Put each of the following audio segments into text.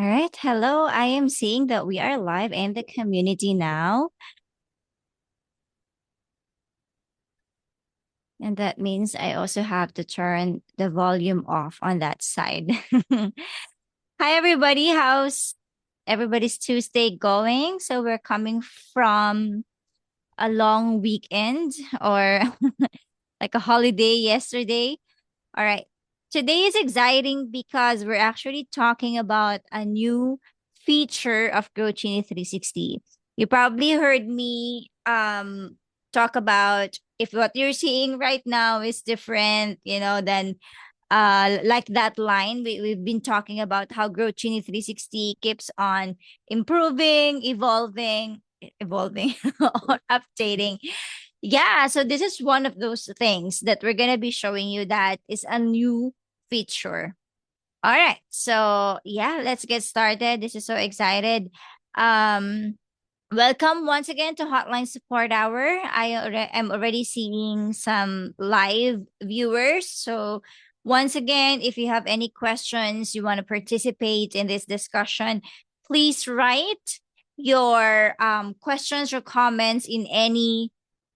All right. Hello. I am seeing that we are live in the community now. And that means I also have to turn the volume off on that side. Hi, everybody. How's everybody's Tuesday going? So, we're coming from a long weekend or like a holiday yesterday. All right. Today is exciting because we're actually talking about a new feature of GrowthGenie 360. You probably heard me talk about if what you're seeing right now is different, than like that line. We've been talking about how GrowthGenie 360 keeps on improving, evolving or updating. Yeah, so this is one of those things that we're going to be showing you that is a new feature. All right. So, yeah, let's get started. This is so excited. Um Welcome once again to Hotline Support Hour. am already seeing some live viewers. So, once again, if you have any questions, you want to participate in this discussion, please write your questions or comments in any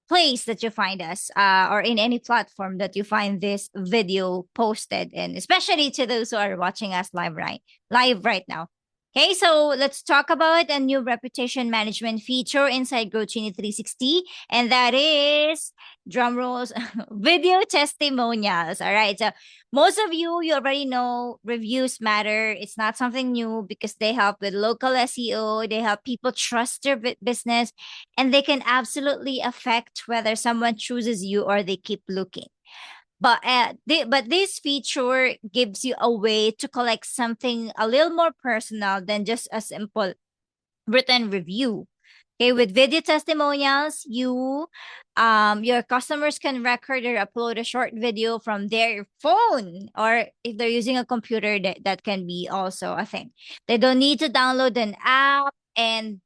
place that you find us, or in any platform that you find this video posted, and especially to those who are watching us live right now. Okay, so let's talk about a new reputation management feature inside GrowthGenie 360, and that is drum rolls, video testimonials. All right, so most of you already know reviews matter. It's not something new because they help with local SEO. They help people trust their business, and they can absolutely affect whether someone chooses you or they keep looking. But this feature gives you a way to collect something a little more personal than just a simple written review. Okay, with video testimonials, your customers can record or upload a short video from their phone, or if they're using a computer, that can be also a thing. They don't need to download an app, and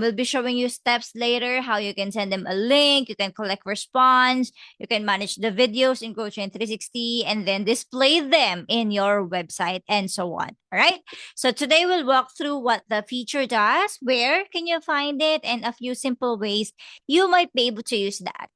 we'll be showing you steps later how you can send them a link, you can collect response, you can manage the videos in GoChain 360, and then display them in your website and so on. All right. So today we'll walk through what the feature does, where can you find it, and a few simple ways you might be able to use that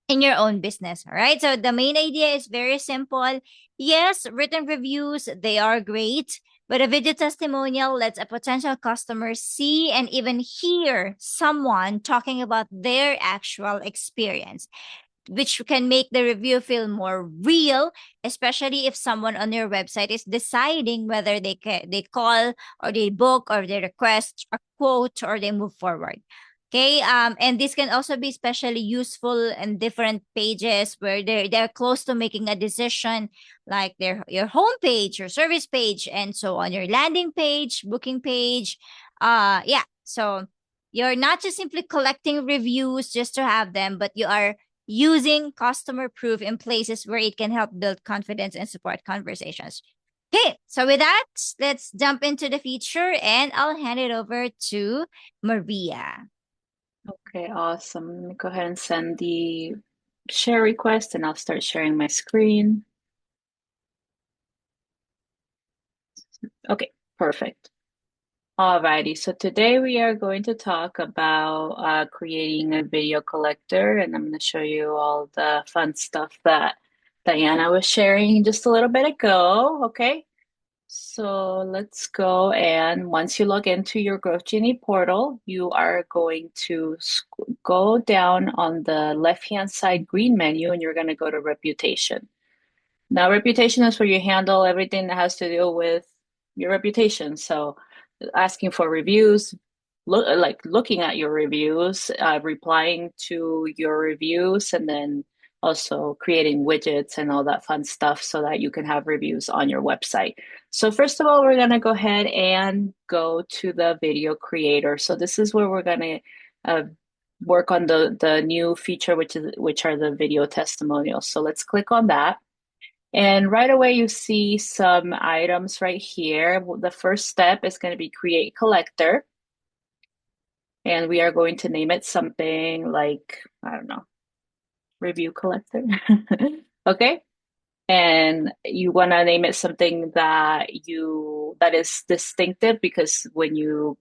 in your own business. All right. So the main idea is very simple. Yes, written reviews, they are great, but a video testimonial lets a potential customer see and even hear someone talking about their actual experience, which can make the review feel more real, especially if someone on your website is deciding whether they call or they book or they request a quote or they move forward. Okay, and this can also be especially useful in different pages where they're close to making a decision, like your homepage, your service page, and so on, your landing page, booking page. Yeah. So you're not just simply collecting reviews just to have them, but you are using customer proof in places where it can help build confidence and support conversations. Okay, so with that, let's jump into the feature and I'll hand it over to Maria. Okay, awesome. Let me go ahead and send the share request and I'll start sharing my screen. Okay, perfect. Alrighty, so today we are going to talk about creating a video collector, and I'm going to show you all the fun stuff that Diana was sharing just a little bit ago. Okay, so let's go, and once you log into your GrowthGenie portal, you are going to go down on the left-hand side green menu, and you're going to go to Reputation. Now, Reputation is where you handle everything that has to do with your reputation. So asking for reviews, looking at your reviews, replying to your reviews, and then also creating widgets and all that fun stuff so that you can have reviews on your website. So first of all, we're going to go ahead and go to the video creator. So this is where we're going to work on the new feature, which are the video testimonials. So let's click on that. And right away, you see some items right here. The first step is going to be create collector. And we are going to name it something like, I don't know, review collector. Okay. and you want to name it something that is distinctive, because when you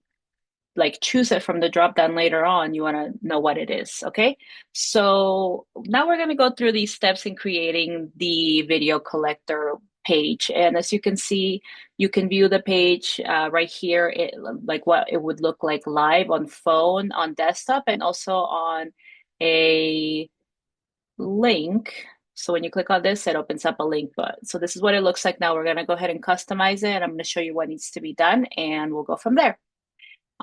like choose it from the drop down later on, you want to know what it is. Okay. So now we're going to go through these steps in creating the video collector page. And as you can see, you can view the page right here, like what it would look like live on phone, on desktop, and also on a link. So when you click on this, it opens up a link. But so this is what it looks like now. We're going to go ahead and customize it. I'm going to show you what needs to be done, and we'll go from there.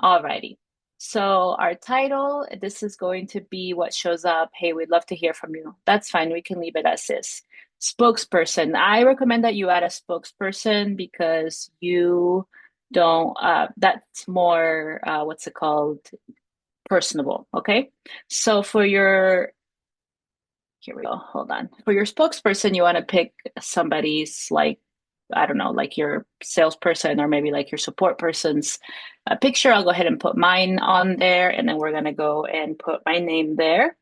Alrighty. So our title, this is going to be what shows up. Hey, we'd love to hear from you. That's fine. We can leave it as is. Spokesperson. I recommend that you add a spokesperson because you don't, that's more, what's it called? Personable. Okay. So for your, here we go. Hold on. For your spokesperson, you want to pick somebody's like, I don't know, like your salesperson or maybe like your support person's picture. I'll go ahead and put mine on there, and then we're going to go and put my name there,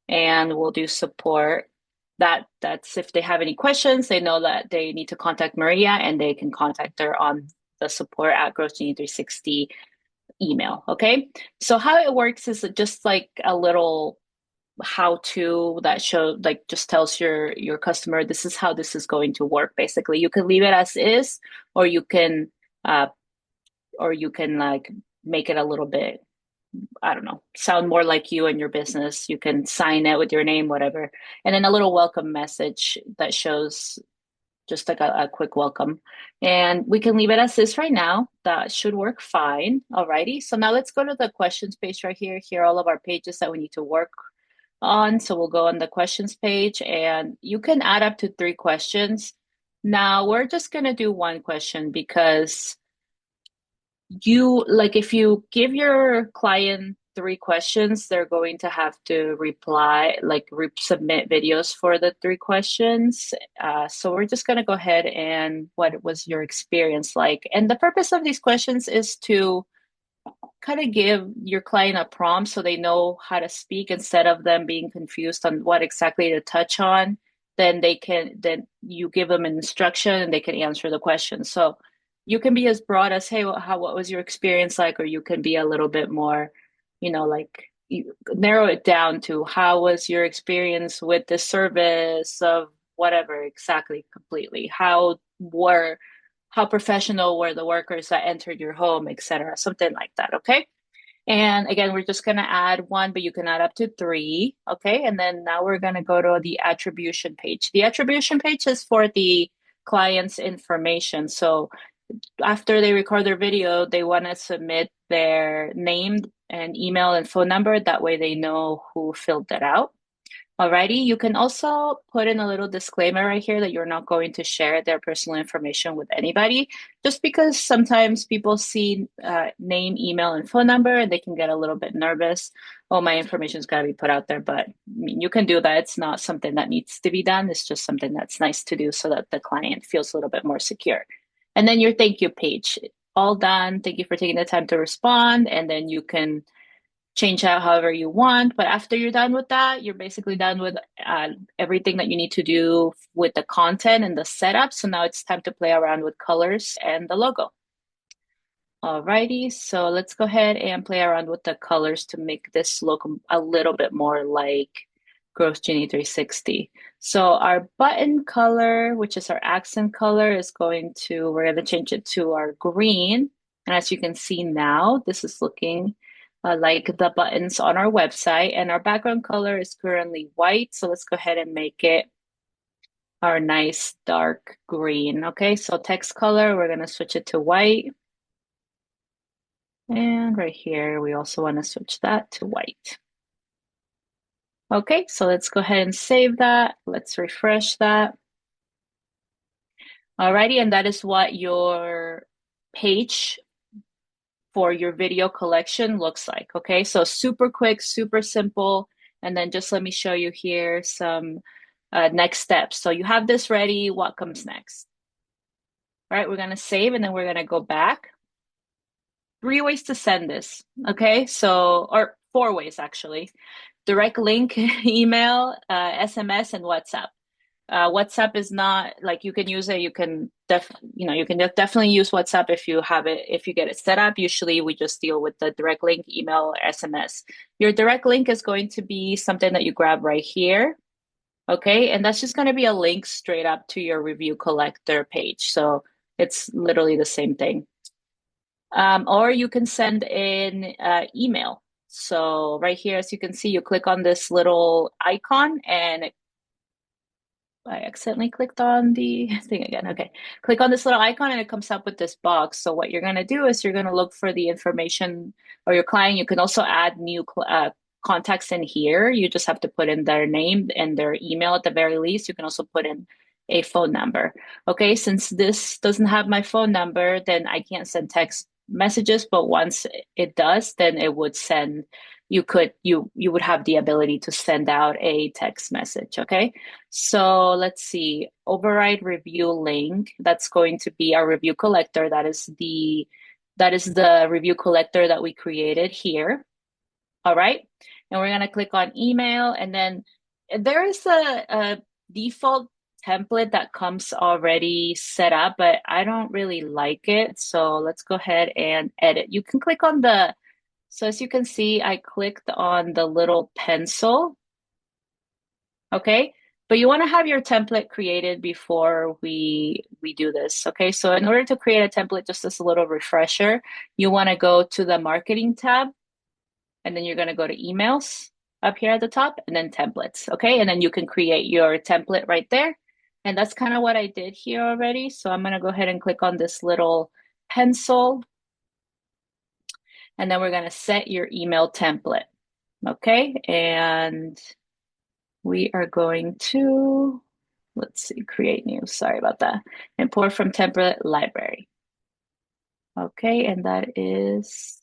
and we'll do support. That's if they have any questions, they know that they need to contact Maria, and they can contact her on the support at GrowthGenie360 email. Okay. So how it works is just like a little how to that show, like just tells your customer this is how this is going to work. Basically, you can leave it as is, or you can uh like make it a little bit, I don't know, sound more like you and your business. You can sign it with your name, whatever, and then a little welcome message that shows just like a quick welcome. And we can leave it as is right now. That should work fine. Alrighty, so now let's go to the questions page right here. Here are all of our pages that we need to work on. So we'll go on the questions page, and you can add up to 3 questions. Now we're just going to do one question because you like if you give your client 3 questions, they're going to have to reply, like submit videos for the 3 questions. So we're just going to go ahead and what was your experience like? And the purpose of these questions is to kind of give your client a prompt so they know how to speak instead of them being confused on what exactly to touch on. Then you give them an instruction and they can answer the question. So you can be as broad as, hey, what was your experience like? Or you can be a little bit more, like you narrow it down to how was your experience with the service of whatever exactly completely. How professional were the workers that entered your home, etc. Something like that. Okay. And again, we're just going to add 1, but you can add up to 3. Okay. And then now we're going to go to the attribution page. The attribution page is for the client's information. So after they record their video, they want to submit their name and email and phone number. That way they know who filled that out. Alrighty, you can also put in a little disclaimer right here that you're not going to share their personal information with anybody, just because sometimes people see name, email, and phone number, and they can get a little bit nervous. Oh, my information's got to be put out there, but I mean, you can do that. It's not something that needs to be done. It's just something that's nice to do so that the client feels a little bit more secure. And then your thank you page, all done. Thank you for taking the time to respond, and then you can change out however you want. But after you're done with that, you're basically done with everything that you need to do with the content and the setup. So now it's time to play around with colors and the logo. Alrighty, so let's go ahead and play around with the colors to make this look a little bit more like GrowthGenie360. So our button color, which is our accent color, we're going to change it to our green. And as you can see now, this is looking like the buttons on our website, and our background color is currently white. So let's go ahead and make it our nice dark green. Okay, so text color, we're going to switch it to white. And right here, we also want to switch that to white. Okay, so let's go ahead and save that. Let's refresh that. Alrighty, and that is what your page for your video collection looks like. Okay, so super quick, super simple. And then just let me show you here some next steps. So you have this ready. What comes next? All right, we're going to save, and then we're going to go back. 3 ways to send this. Okay, so, or 4 ways actually. Direct link, email, SMS, and WhatsApp. WhatsApp is not like you can use it. You can definitely use WhatsApp if you have it, if you get it set up. Usually we just deal with the direct link, email, or SMS. Your direct link is going to be something that you grab right here. Okay, and that's just going to be a link straight up to your review collector page. So it's literally the same thing. Or you can send in email. So right here, as you can see, you click on this little icon and I accidentally clicked on the thing again. Okay. Click on this little icon and it comes up with this box. So what you're going to do is you're going to look for the information or your client. You can also add new contacts in here. You just have to put in their name and their email at the very least. You can also put in a phone number. Okay. Since this doesn't have my phone number, then I can't send text messages. But once it does, then it would send, you would have the ability to send out a text message. Okay. So let's see, override review link. That's going to be our review collector. That is the review collector that we created here. All right. And we're gonna click on email, and then there is a default template that comes already set up, but I don't really like it. So let's go ahead and edit. You can click on so as you can see, I clicked on the little pencil. Okay. But you want to have your template created before we do this. Okay. So in order to create a template, just as a little refresher, you want to go to the marketing tab, and then you're going to go to emails up here at the top, and then templates. Okay. And then you can create your template right there. And that's kind of what I did here already. So I'm going to go ahead and click on this little pencil, and then we're going to set your email template. Okay. And we are going to, let's see, create new. Sorry about that. Import from template library. Okay, and that is,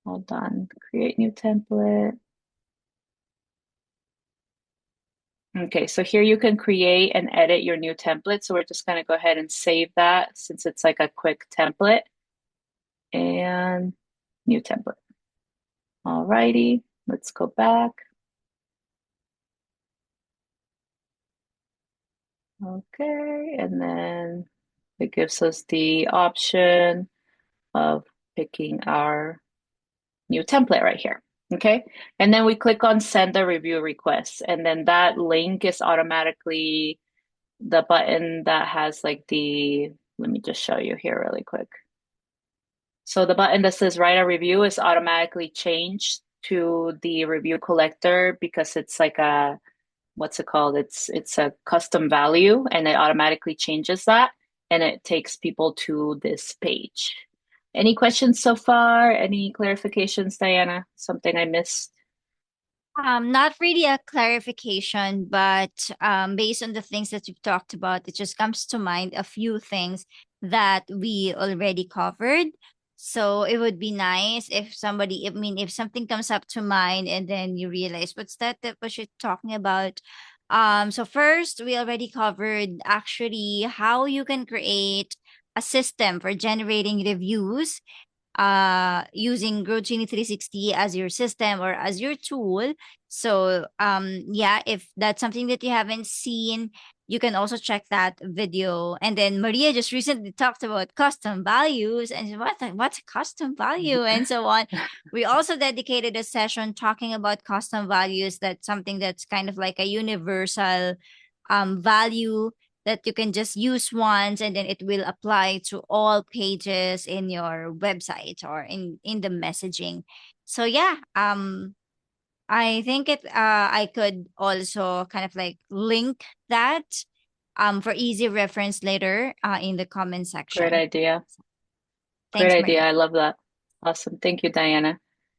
hold on, create new template. Okay, so here you can create and edit your new template. So we're just going to go ahead and save that since it's like a quick template, and new template. All righty, let's go back. Okay, and then it gives us the option of picking our new template right here. Okay. And then we click on send a review request. And then that link is automatically the button that has like let me just show you here really quick. So the button that says write a review is automatically changed to the review collector because it's like what's it called? It's a custom value, and it automatically changes that, and it takes people to this page. Any questions so far? Any clarifications, Diana? Something I missed? Not really a clarification, but based on the things that you've talked about, it just comes to mind a few things that we already covered. So it would be nice if somebody, I mean, if something comes up to mind and then you realize what's that what you're talking about. So first, we already covered actually how you can create a system for generating reviews using GrowthGenie 360 as your system or as your tool. So yeah, if that's something that you haven't seen, you can also check that video. And then Maria just recently talked about custom values and what's a custom value and so on. We also dedicated a session talking about custom values. That's something that's kind of like a universal value that you can just use once and then it will apply to all pages in your website or in the messaging. So yeah, I think I could also kind of like link that for easy reference later in the comment Great section. idea. Great Thanks, idea. Maria. I love that. Awesome. Thank you, Diana.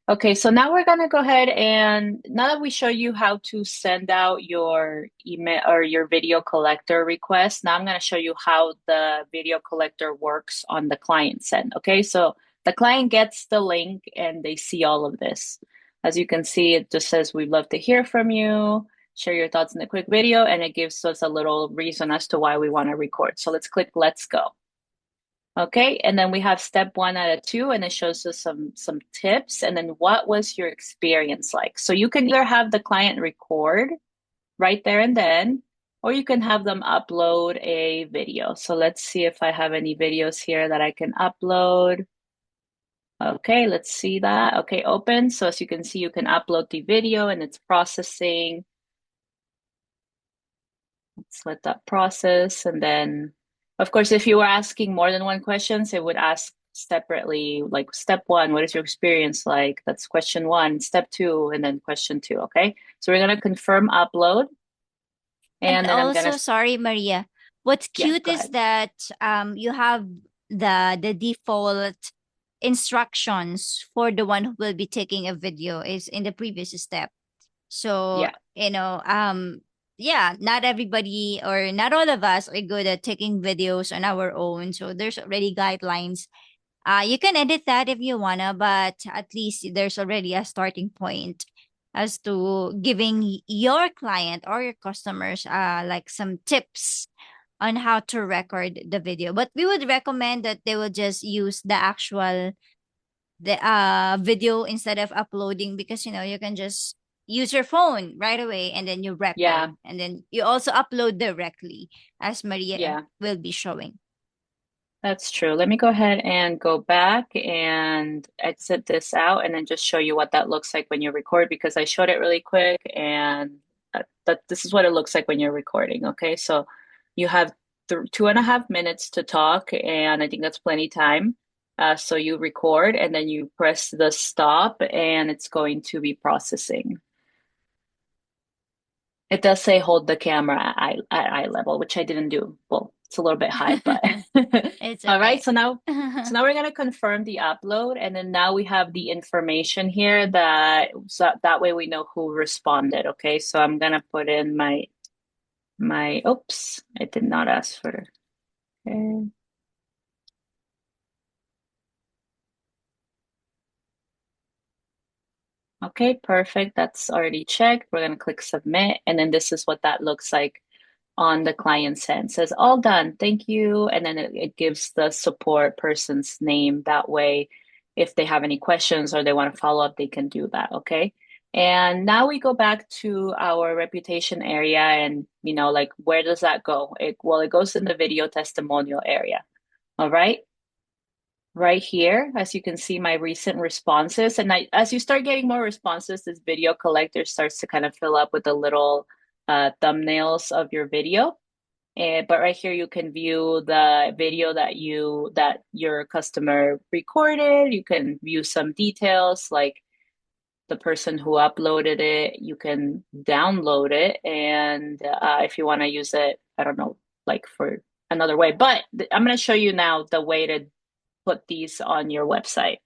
Okay, so now we're going to go ahead, and now that we show you how to send out your email or your video collector request, now I'm going to show you how the video collector works on the client end. Okay, so the client gets the link and they see all of this. As you can see, it just says, we'd love to hear from you. Share your thoughts in the quick video, and it gives us a little reason as to why we want to record. So let's click Let's Go. Okay, and then we have step 1 out of 2, and it shows us some tips. And then what was your experience like? So you can either have the client record, right there and then, or you can have them upload a video. So let's see if I have any videos here that I can upload. Okay, let's see that. Okay, open. So as you can see, you can upload the video and it's processing. Let's let that process. And then, of course, if you were asking more than one questions, it would ask separately, like step one, what is your experience like? That's question one, step two, and then question two. Okay, so we're going to confirm upload. And And then I'm going also, to, sorry, Maria. What's yeah, cute go is ahead. that you have the default instructions for the one who will be taking a video is in the previous step. So, Yeah, yeah, not everybody or not all of us are good at taking videos on our own. So there's already guidelines. You can edit that if you wanna, but at least there's already a starting point as to giving your client or your customers like some tips on how to record the video. But we would recommend that they will just use the actual video instead of uploading, because you can just use your phone right away and then you yeah, record and then you also upload directly as Maria yeah. will be showing. That's true. Let me go ahead and go back and exit this out and then just show you what that looks like when you record because I showed it really quick and this is what it looks like when you're recording. Okay, so you have th 2.5 minutes to talk and I think that's plenty time. So you record and then you press the stop and it's going to be processing. It does say hold the camera at eye level, which I didn't do. Well, it's a little bit high, but It's all right. okay. So now we're gonna confirm the upload, and then now we have the information here that so that way we know who responded. Okay, so I'm gonna put in my. Oops, I did not ask for. Okay. Okay, perfect. That's already checked. We're gonna click submit, and then this is what that looks like on the client's end. It says all done, thank you. And then it gives the support person's name. That way, if they have any questions or they want to follow up, they can do that. Okay. And now we go back to our reputation area and, like where does that go? Well, it goes in the video testimonial area. All right. Right here, as you can see, my recent responses. And as you start getting more responses, this video collector starts to kind of fill up with the little thumbnails of your video. But right here, you can view the video that your customer recorded. You can view some details like the person who uploaded it. You can download it, and if you want to use it, I don't know, like for another way. But I'm going to show you now the way to put these on your website.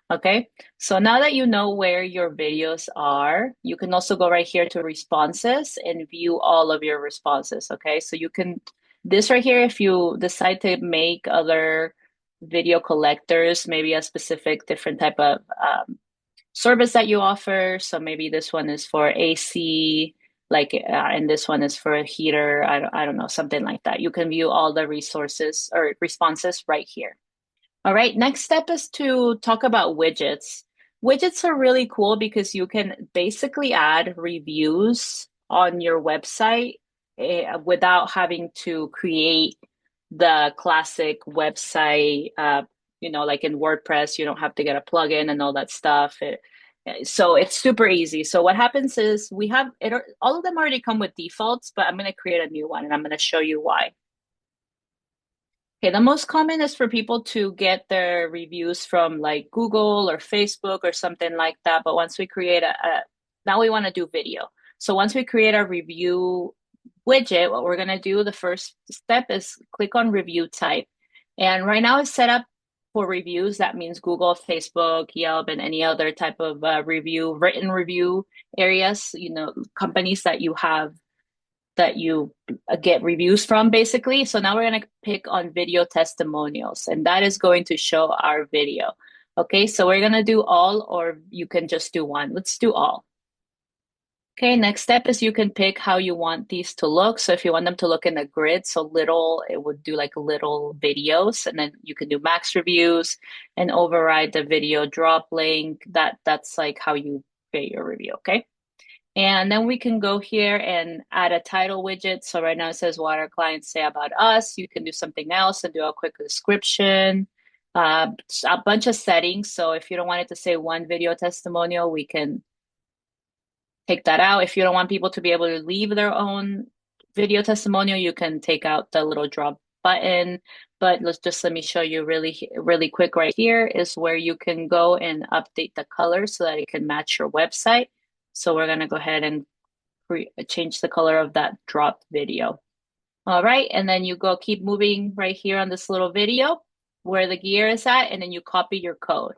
Okay, so now that you know where your videos are, you can also go right here to responses and view all of your responses. Okay, so you can, this right here, if you decide to make other video collectors, maybe a specific different type of service that you offer. So maybe this one is for AC, and this one is for a heater. I don't know, something like that. You can view all the resources or responses right here. All right, next step is to talk about widgets. Widgets are really cool because you can basically add reviews on your website without having to create the classic website. Like in WordPress, you don't have to get a plugin and all that stuff. So it's super easy. So what happens is we have it. All of them already come with defaults, but I'm going to create a new one and I'm going to show you why. Okay, the most common is for people to get their reviews from like Google or Facebook or something like that. But once we create now we want to do video. So once we create our review widget, what we're going to do, the first step is click on review type. And right now it's set up for reviews. That means Google, Facebook, Yelp, and any other type of written review areas, companies that you get reviews from basically. So now we're going to pick on video testimonials and that is going to show our video. Okay, so we're going to do all or you can just do one. Let's do all. Okay, next step is you can pick how you want these to look. So if you want them to look in a grid, so little, it would do like little videos and then you can do max reviews and override the video drop link. That's like how you create your review, okay? And then we can go here and add a title widget. So right now it says what our clients say about us. You can do something else and do a quick description, a bunch of settings. So if you don't want it to say one video testimonial, we can take that out. If you don't want people to be able to leave their own video testimonial, you can take out the little drop button. But let me show you really quick right here is where you can go and update the color so that it can match your website. So we're going to go ahead and change the color of that drop video. All right, and then you keep moving right here on this little video where the gear is at, and then you copy your code.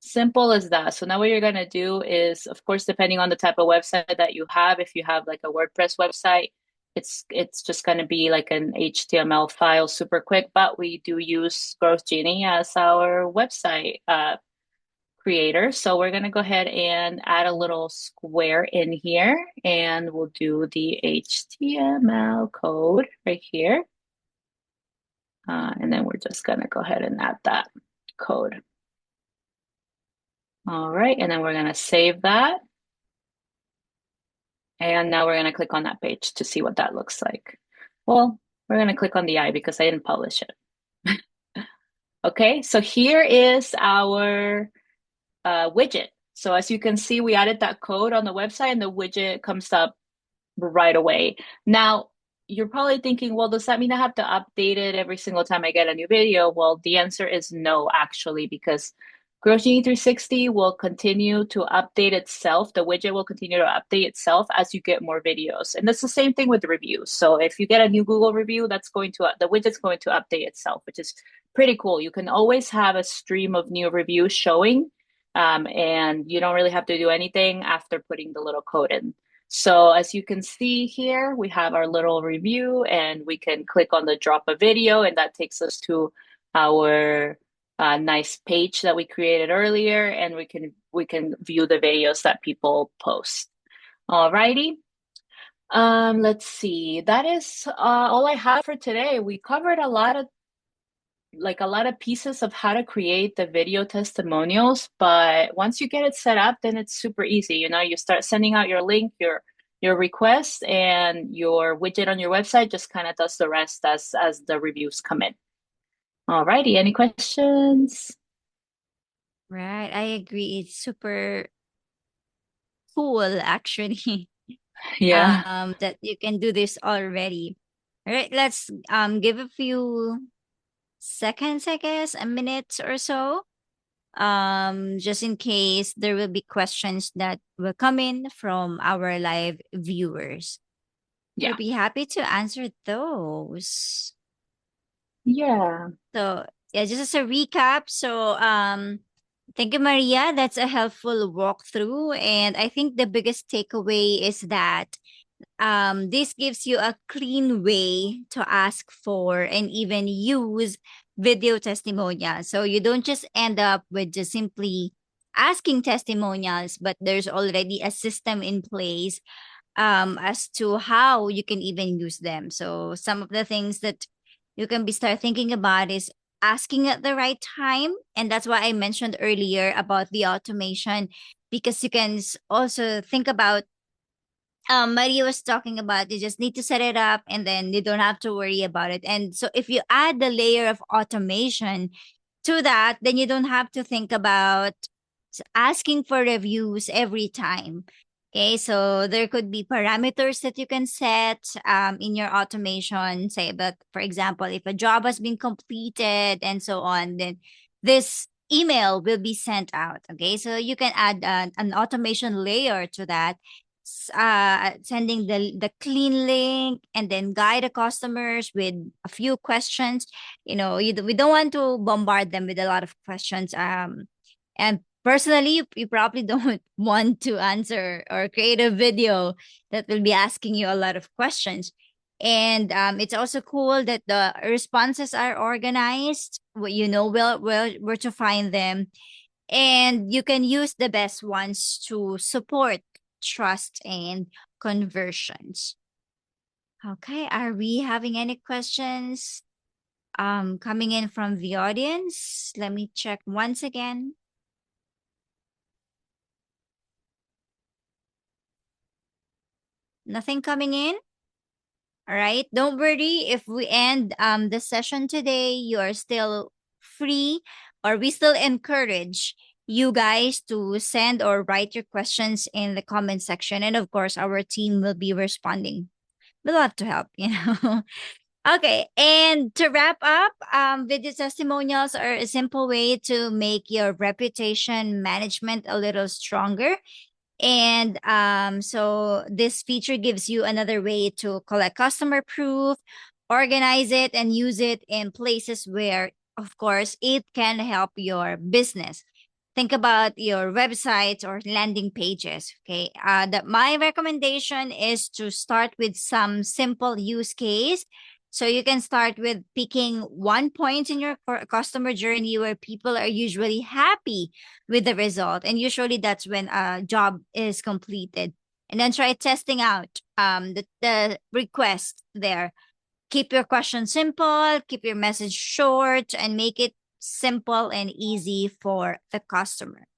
Simple as that. So now what you're going to do is, of course, depending on the type of website that you have, if you have like a WordPress website, it's just going to be like an HTML file super quick, but we do use GrowthGenie as our website creator. So we're going to go ahead and add a little square in here, and we'll do the HTML code right here. And then we're just going to go ahead and add that code. All right, and then we're going to save that. And now we're going to click on that page to see what that looks like. Well, we're going to click on the eye because I didn't publish it. Okay, so here is our widget. So as you can see, we added that code on the website and the widget comes up right away. Now, you're probably thinking, well, does that mean I have to update it every single time I get a new video? Well, the answer is no, actually, because GrowthGenie360 will continue to update itself. The widget will continue to update itself as you get more videos. And that's the same thing with the reviews. So if you get a new Google review, the widget's going to update itself, which is pretty cool. You can always have a stream of new reviews showing, and you don't really have to do anything after putting the little code in. So as you can see here, we have our little review and we can click on the drop a video, and that takes us to our nice page that we created earlier, and we can view the videos that people post. Alrighty. Let's see. That is all I have for today. We covered a lot of pieces of how to create the video testimonials, but once you get it set up, then it's super easy. You start sending out your link, your request, and your widget on your website just kind of does the rest as the reviews come in. Alrighty, any questions? Right. I agree. It's super cool, actually, Yeah. that you can do this already. All right. Let's give a few seconds, I guess, a minute or so. Just in case there will be questions that will come in from our live viewers. Yeah. We'll be happy to answer those. Yeah. So yeah, just as a recap. So thank you, Maria. That's a helpful walkthrough. And I think the biggest takeaway is that this gives you a clean way to ask for and even use video testimonials. So you don't just end up with just simply asking testimonials, but there's already a system in place as to how you can even use them. So some of the things that you can be start thinking about is asking at the right time, and that's why I mentioned earlier about the automation, because you can also think about Maria was talking about you just need to set it up and then you don't have to worry about it. And so if you add the layer of automation to that, then you don't have to think about asking for reviews every time. Okay, so there could be parameters that you can set in your automation. Say that, for example, if a job has been completed and so on, then this email will be sent out. Okay, so you can add an automation layer to that, sending the clean link and then guide the customers with a few questions. We don't want to bombard them with a lot of questions, and personally, you probably don't want to answer or create a video that will be asking you a lot of questions. And it's also cool that the responses are organized. Where to find them, and you can use the best ones to support trust and conversions. Okay, are we having any questions coming in from the audience? Let me check once again. Nothing coming in? All right. Don't worry if we end the session today, you are still free, or we still encourage you guys to send or write your questions in the comment section, and of course our team will be responding. We love to help, you know. Okay, and to wrap up, video testimonials are a simple way to make your reputation management a little stronger. And so this feature gives you another way to collect customer proof, organize it, and use it in places where, of course, it can help your business. Think about your websites or landing pages. Okay. My recommendation is to start with some simple use case. So you can start with picking one point in your customer journey where people are usually happy with the result. And usually that's when a job is completed. And then try testing out the request there. Keep your question simple, keep your message short, and make it simple and easy for the customer.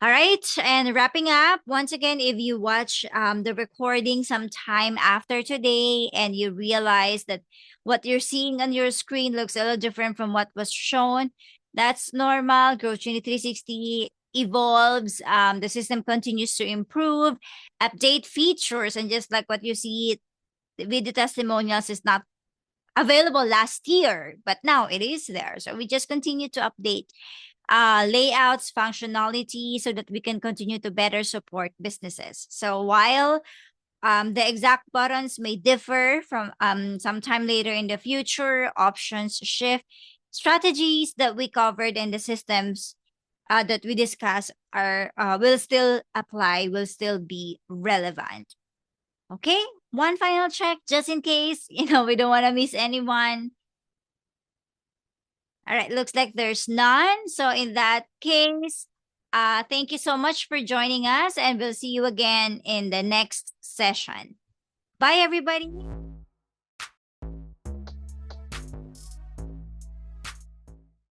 All right. And wrapping up, once again, if you watch the recording sometime after today and you realize that what you're seeing on your screen looks a little different from what was shown, that's normal. GrowthGenie360 evolves. The system continues to improve, update features. And just like what you see, the video testimonials is not available last year, but now it is there. So we just continue to update layouts, functionality, so that we can continue to better support businesses. So while the exact buttons may differ from sometime later in the future, options shift, strategies that we covered in the systems that we discussed are will still apply, will still be relevant. Okay, one final check just in case, we don't want to miss anyone. All right, looks like there's none. So in that case, thank you so much for joining us, and we'll see you again in the next session. Bye, everybody.